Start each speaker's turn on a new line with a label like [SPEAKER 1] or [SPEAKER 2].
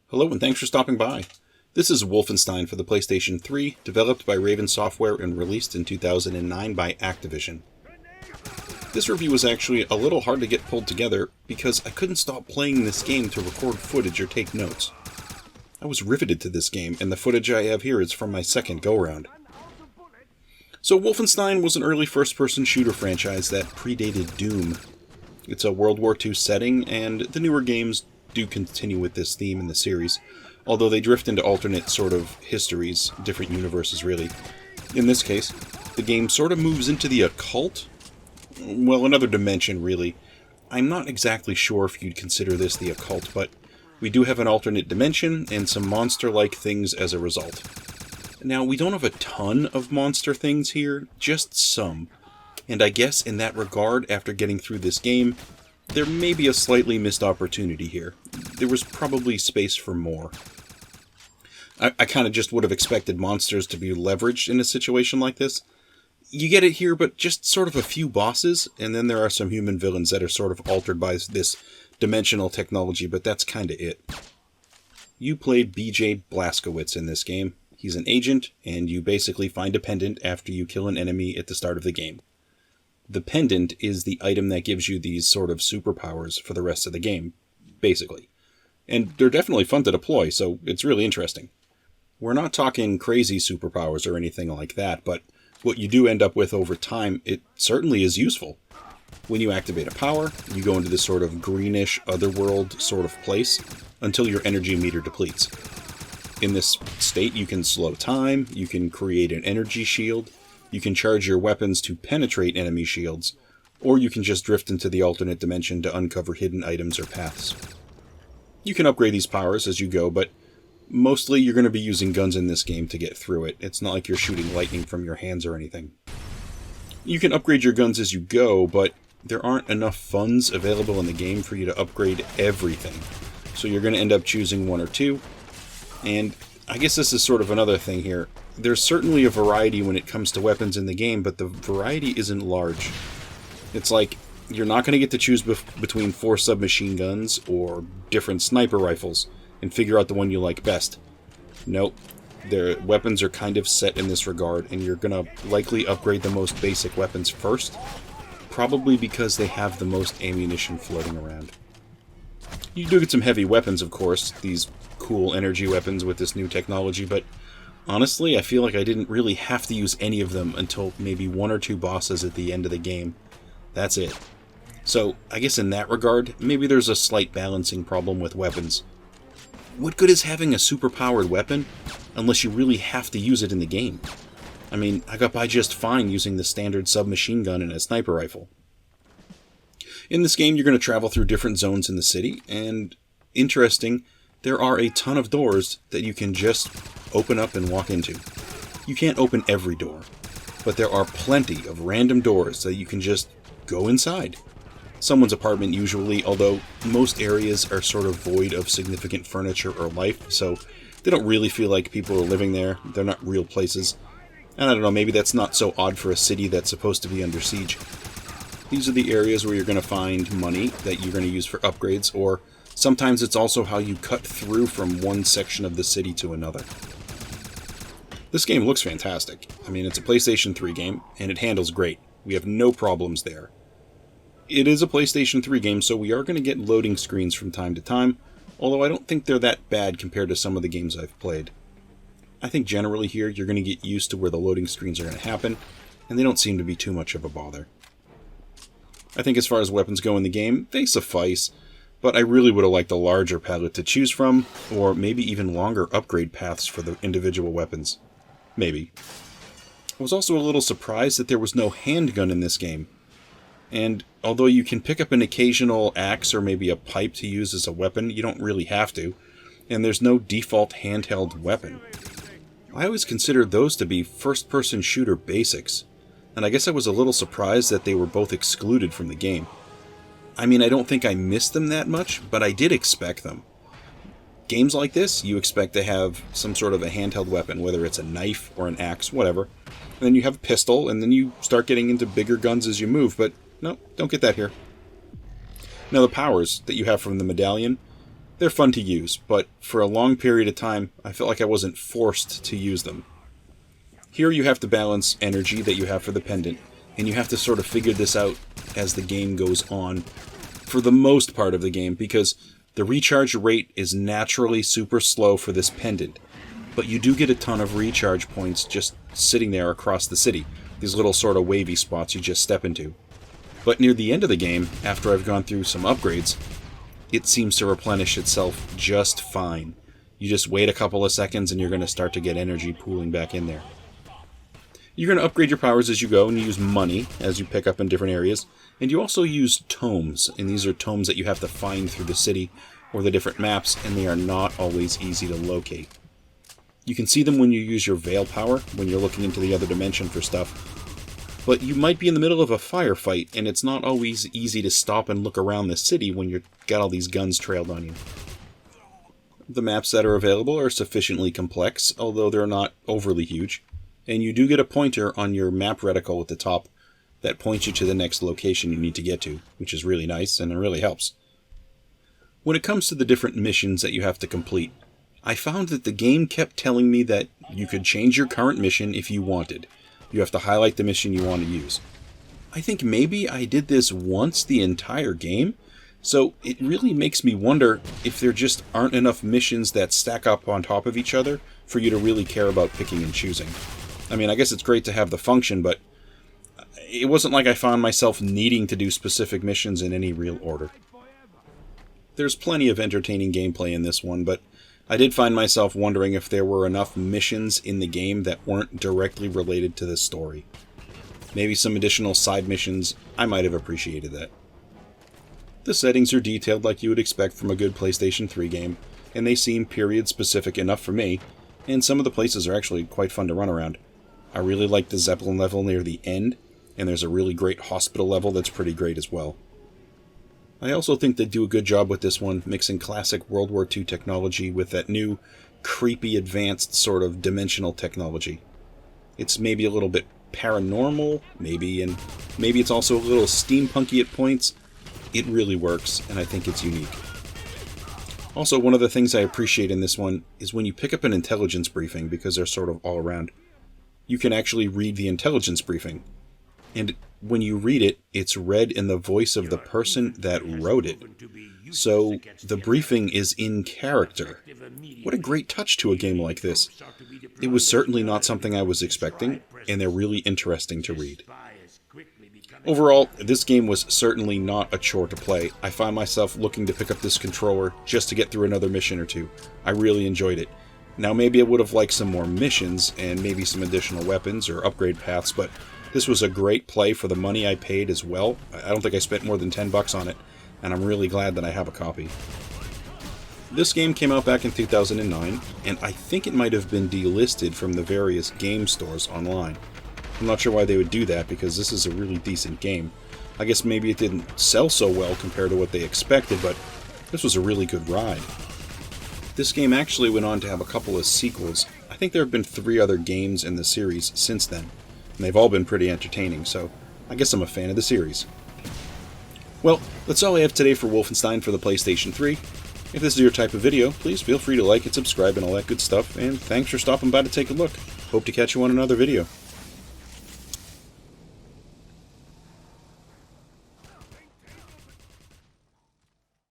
[SPEAKER 1] Hello and thanks for stopping by. This is Wolfenstein for the PlayStation 3, developed by Raven Software and released in 2009 by Activision. This review was actually a little hard to get pulled together because I couldn't stop playing this game to record footage or take notes. I was riveted to this game, and the footage I have here is from my second go-round. So Wolfenstein was an early first-person shooter franchise that predated Doom. It's a World War II setting, and the newer games do continue with this theme in the series, although they drift into alternate sort of histories, different universes really. In this case, the game sort of moves into the occult? Well, another dimension really. I'm not exactly sure if you'd consider this the occult, but we do have an alternate dimension and some monster-like things as a result. Now, we don't have a ton of monster things here, just some. And I guess in that regard, after getting through this game, there may be a slightly missed opportunity here. There was probably space for more. I kind of just would have expected monsters to be leveraged in a situation like this. You get it here, but just sort of a few bosses, and then there are some human villains that are sort of altered by this dimensional technology, but that's kind of it. You played BJ Blazkowicz in this game. He's an agent, and you basically find a pendant after you kill an enemy at the start of the game. The pendant is the item that gives you these sort of superpowers for the rest of the game, basically. And they're definitely fun to deploy, so it's really interesting. We're not talking crazy superpowers or anything like that, but what you do end up with over time, it certainly is useful. When you activate a power, you go into this sort of greenish, otherworld sort of place until your energy meter depletes. In this state, you can slow time, you can create an energy shield, you can charge your weapons to penetrate enemy shields, or you can just drift into the alternate dimension to uncover hidden items or paths. You can upgrade these powers as you go, but mostly you're going to be using guns in this game to get through it. It's not like you're shooting lightning from your hands or anything. You can upgrade your guns as you go, but there aren't enough funds available in the game for you to upgrade everything. So you're going to end up choosing one or two. And I guess this is sort of another thing here. There's certainly a variety when it comes to weapons in the game, but the variety isn't large. It's like, you're not going to get to choose between 4 submachine guns or different sniper rifles and figure out the one you like best. Nope. Their weapons are kind of set in this regard, and you're going to likely upgrade the most basic weapons first, probably because they have the most ammunition floating around. You do get some heavy weapons, of course, these cool energy weapons with this new technology, but honestly, I feel like I didn't really have to use any of them until maybe 1 or 2 bosses at the end of the game. That's it. So, I guess in that regard, maybe there's a slight balancing problem with weapons. What good is having a super-powered weapon unless you really have to use it in the game? I mean, I got by just fine using the standard submachine gun and a sniper rifle. In this game, you're going to travel through different zones in the city, and interesting, there are a ton of doors that you can just open up and walk into. You can't open every door, but there are plenty of random doors that you can just go inside. Someone's apartment usually, although most areas are sort of void of significant furniture or life, so they don't really feel like people are living there. They're not real places. And I don't know, maybe that's not so odd for a city that's supposed to be under siege. These are the areas where you're going to find money that you're going to use for upgrades, or sometimes it's also how you cut through from one section of the city to another. This game looks fantastic. I mean, it's a PlayStation 3 game, and it handles great. We have no problems there. It is a PlayStation 3 game, so we are going to get loading screens from time to time, although I don't think they're that bad compared to some of the games I've played. I think generally here, you're going to get used to where the loading screens are going to happen, and they don't seem to be too much of a bother. I think as far as weapons go in the game, they suffice, but I really would have liked a larger palette to choose from, or maybe even longer upgrade paths for the individual weapons. Maybe. I was also a little surprised that there was no handgun in this game. And although you can pick up an occasional axe or maybe a pipe to use as a weapon, you don't really have to, and there's no default handheld weapon. I always considered those to be first-person shooter basics, and I guess I was a little surprised that they were both excluded from the game. I mean, I don't think I missed them that much, but I did expect them. Games like this, you expect to have some sort of a handheld weapon, whether it's a knife or an axe, whatever. And then you have a pistol, and then you start getting into bigger guns as you move, but no, don't get that here. Now the powers that you have from the medallion, They're fun to use, but for a long period of time, I felt like I wasn't forced to use them. Here you have to balance energy that you have for the pendant, and you have to sort of figure this out as the game goes on, for the most part of the game, because the recharge rate is naturally super slow for this pendant, but you do get a ton of recharge points just sitting there across the city, these little sort of wavy spots you just step into. But near the end of the game, after I've gone through some upgrades, it seems to replenish itself just fine. You just wait a couple of seconds and you're going to start to get energy pooling back in there. You're going to upgrade your powers as you go, and you use money as you pick up in different areas. And you also use tomes, and these are tomes that you have to find through the city or the different maps, and they are not always easy to locate. You can see them when you use your Veil power, when you're looking into the other dimension for stuff. But you might be in the middle of a firefight, and it's not always easy to stop and look around the city when you've got all these guns trailed on you. The maps that are available are sufficiently complex, although they're not overly huge. And you do get a pointer on your map reticle at the top that points you to the next location you need to get to, which is really nice and it really helps. When it comes to the different missions that you have to complete, I found that the game kept telling me that you could change your current mission if you wanted. You have to highlight the mission you want to use. I think maybe I did this once the entire game, so it really makes me wonder if there just aren't enough missions that stack up on top of each other for you to really care about picking and choosing. I mean, I guess it's great to have the function, but it wasn't like I found myself needing to do specific missions in any real order. There's plenty of entertaining gameplay in this one, but I did find myself wondering if there were enough missions in the game that weren't directly related to the story. Maybe some additional side missions, I might have appreciated that. The settings are detailed like you would expect from a good PlayStation 3 game, and they seem period-specific enough for me, and some of the places are actually quite fun to run around. I really like the Zeppelin level near the end, and there's a really great hospital level that's pretty great as well. I also think they do a good job with this one, mixing classic World War II technology with that new, creepy, advanced sort of dimensional technology. It's maybe a little bit paranormal, and maybe it's also a little steampunky at points. It really works, and I think it's unique. Also, one of the things I appreciate in this one is when you pick up an intelligence briefing, because they're sort of all around, you can actually read the intelligence briefing. And when you read it, it's read in the voice of the person that wrote it. So the briefing is in character. What a great touch to a game like this. It was certainly not something I was expecting, and they're really interesting to read. Overall, this game was certainly not a chore to play. I found myself looking to pick up this controller just to get through another mission or two. I really enjoyed it. Now maybe I would have liked some more missions, and maybe some additional weapons or upgrade paths, but this was a great play for the money I paid as well. I don't think I spent more than $10 on it, and I'm really glad that I have a copy. This game came out back in 2009, and I think it might have been delisted from the various game stores online. I'm not sure why they would do that, because this is a really decent game. I guess maybe it didn't sell so well compared to what they expected, but this was a really good ride. This game actually went on to have a couple of sequels. I think there have been 3 other games in the series since then, and they've all been pretty entertaining, so I guess I'm a fan of the series. Well, that's all I have today for Wolfenstein for the PlayStation 3. If this is your type of video, please feel free to like and subscribe and all that good stuff, and thanks for stopping by to take a look. Hope to catch you on another video.